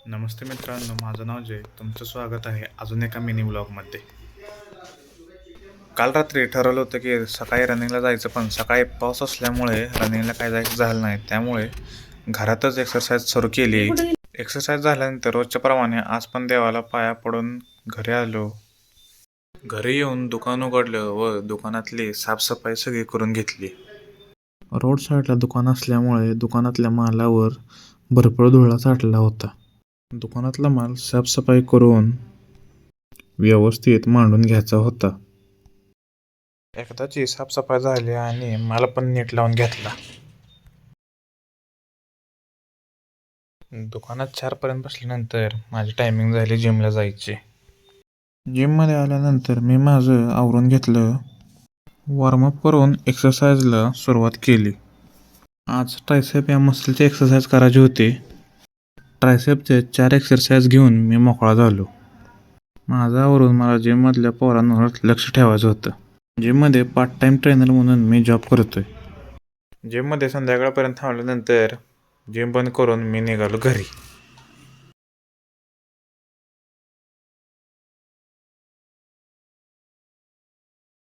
नमस्ते मित्रांनो, माझं नाव जय. तुमचं स्वागत आहे अजून एका मिनी ब्लॉगमध्ये. काल रात्री ठरवलं होतं की सकाळी रनिंगला जायचं, पण सकाळी पाऊस असल्यामुळे रनिंगला काय जायचं झालं नाही. त्यामुळे घरातच एक्सरसाइज सुरू केली. एक्सरसाइज झाल्यानंतर रोजच्या प्रमाणे आज पण देवाला पाया पडून घरी आलो. घरी येऊन दुकान उघडलं व दुकानातली साफसफाई सगळी करून घेतली. रोड साईडला दुकान असल्यामुळे दुकानातल्या मालावर भरपूर धुळा साठला होता. दुकानातला माल साफसफाई करून व्यवस्थित मांडून घ्यायचा होता. एकदाची साफसफाई झाली आणि माल पण नीट लावून घेतला. दुकानात 4 पर्यंत बसल्यानंतर माझी टायमिंग झाली जिमला जायची. जिममध्ये आल्यानंतर मी माझं आवरून घेतलं. वॉर्मअप करून एक्सरसाइजला सुरुवात केली. आज ट्रायसेप या मसलची एक्सरसाइज करायची होती. ट्रायसेपचे 4 एक्सरसाइज घेऊन मी मोकळा झालो. माझ्यावरून मला जिममधल्या पोरांवर लक्ष ठेवायचं होतं. जिममध्ये पार्ट टाइम ट्रेनर म्हणून मी जॉब करतोय. जिममध्ये संध्याकाळपर्यंत थांबल्यानंतर जिम बंद करून मी निघालो घरी.